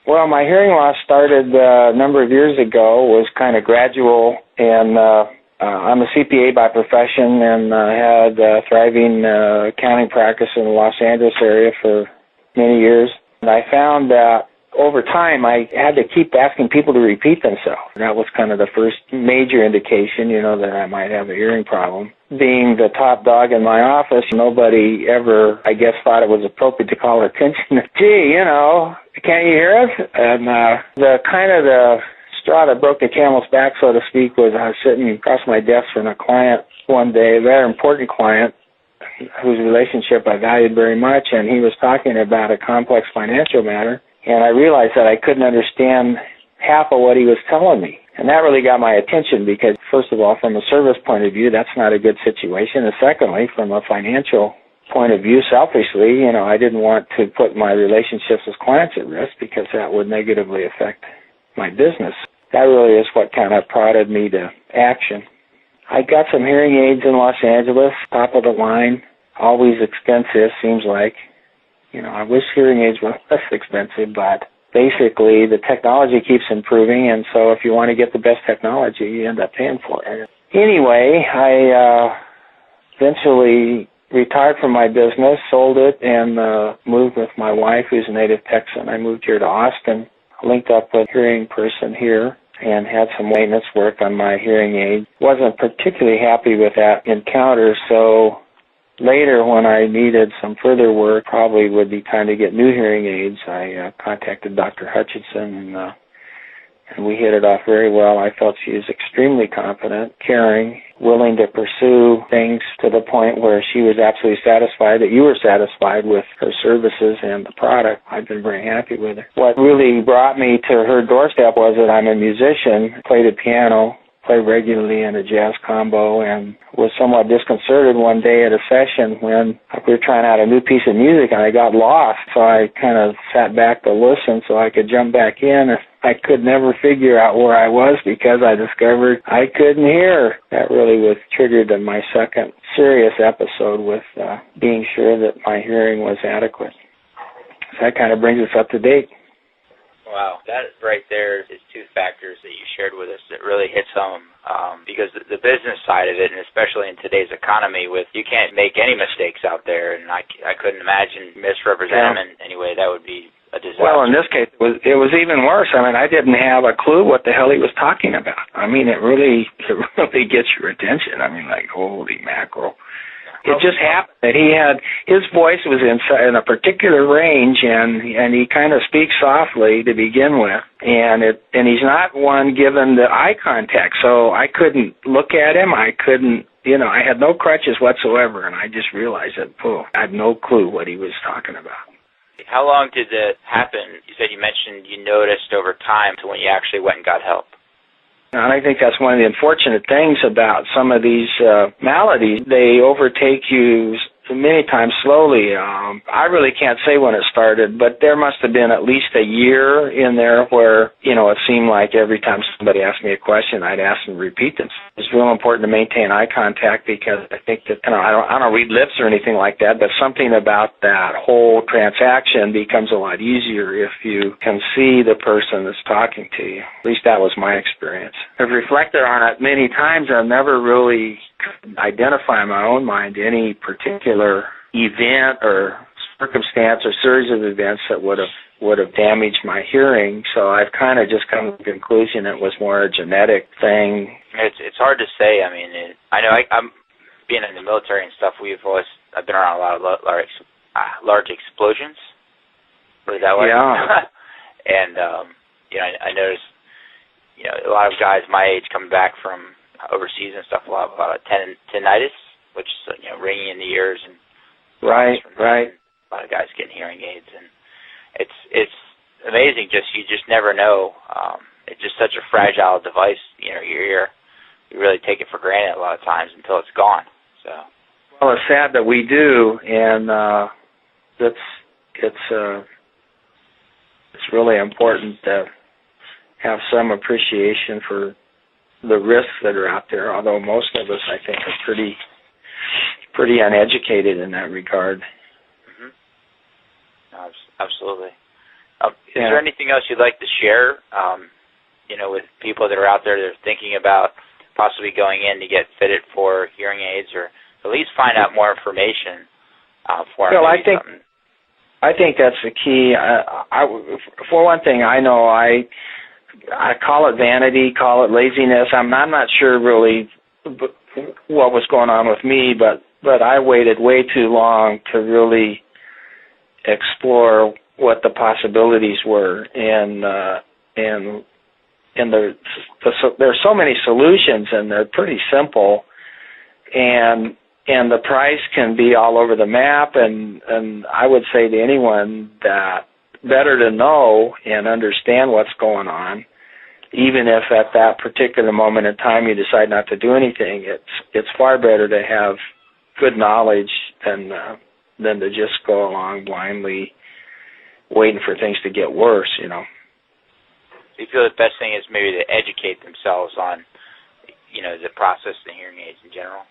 Well, my hearing loss started a number of years ago, was kind of gradual, and I'm a CPA by profession and had a thriving accounting practice in the Los Angeles area for many years. And I found that over time I had to keep asking people to repeat themselves. That was kind of the first major indication, that I might have a hearing problem. Being the top dog in my office, nobody ever, I guess, thought it was appropriate to call attention. Gee, can't you hear us? And the straw that broke the camel's back, so to speak, was I was sitting across my desk from a client one day, a very important client whose relationship I valued very much, and he was talking about a complex financial matter, and I realized that I couldn't understand half of what he was telling me. And that really got my attention because, first of all, from a service point of view, that's not a good situation. And secondly, from a financial point of view, selfishly, I didn't want to put my relationships with clients at risk because that would negatively affect my business. That really is what kind of prodded me to action. I got some hearing aids in Los Angeles, top of the line, always expensive, seems like. I wish hearing aids were less expensive, but basically the technology keeps improving, and so if you want to get the best technology, you end up paying for it. Anyway, I eventually retired from my business, sold it, and moved with my wife, who's a native Texan. I moved here to Austin, linked up with a hearing person here, and had some maintenance work on my hearing aid. Wasn't particularly happy with that encounter, so later when I needed some further work, probably would be time to get new hearing aids, I contacted Dr. Hutchinson, and we hit it off very well. I felt she was extremely competent, caring, willing to pursue things to the point where she was absolutely satisfied that you were satisfied with her services and the product. I've been very happy with her. What really brought me to her doorstep was that I'm a musician, played the piano, played regularly in a jazz combo, and was somewhat disconcerted one day at a session when we were trying out a new piece of music and I got lost. So I kind of sat back to listen so I could jump back in. I could never figure out where I was because I discovered I couldn't hear. That really was triggered in my second serious episode with being sure that my hearing was adequate. So that kind of brings us up to date. Wow, that right there is two factors that you shared with us that really hits home because the business side of it, and especially in today's economy, you can't make any mistakes out there, and I couldn't imagine misrepresenting them in any way. That would be a disaster. Well, in this case, it was even worse. I didn't have a clue what the hell he was talking about. It really gets your attention. Holy mackerel. It just happened that his voice was in a particular range, and he kind of speaks softly to begin with, and he's not one given the eye contact, so I couldn't look at him. I couldn't, I had no crutches whatsoever, and I just realized that, I had no clue what he was talking about. How long did that happen? You said you mentioned you noticed over time to when you actually went and got help. And I think that's one of the unfortunate things about some of these maladies. They overtake you many times slowly. I really can't say when it started, but there must have been at least a year in there where, it seemed like every time somebody asked me a question, I'd ask them to repeat them. It's real important to maintain eye contact because I think that, I don't read lips or anything like that, but something about that whole transaction becomes a lot easier if you can see the person that's talking to you. At least that was my experience. I've reflected on it many times. I've never really identify in my own mind any particular event or circumstance or series of events that would have damaged my hearing. So I've kind of just come to the conclusion it was more a genetic thing. It's hard to say. I know I'm being in the military and stuff. I've been around a lot of large explosions. Put it that way. Yeah. And I noticed a lot of guys my age coming back from overseas and stuff, a lot of tinnitus, which is ringing in the ears, and right. A lot of guys getting hearing aids, and it's amazing. You just never know. It's just such a fragile device. Your ear, you really take it for granted a lot of times until it's gone. So. Well, it's sad that we do, and it's really important to have some appreciation for the risks that are out there, although most of us, I think, are pretty uneducated in that regard. Mm-hmm. Absolutely. Is there anything else you'd like to share, with people that are out there that are thinking about possibly going in to get fitted for hearing aids, or at least find out more information for them? Well, I think that's the key. For one thing, I know I call it vanity, call it laziness. I'm not sure really what was going on with me, but I waited way too long to really explore what the possibilities were, and there's so many solutions, and they're pretty simple, and the price can be all over the map, and I would say to anyone that better to know and understand what's going on, even if at that particular moment in time you decide not to do anything. It's far better to have good knowledge than to just go along blindly waiting for things to get worse, Do you feel the best thing is maybe to educate themselves on, the process of the hearing aids in general?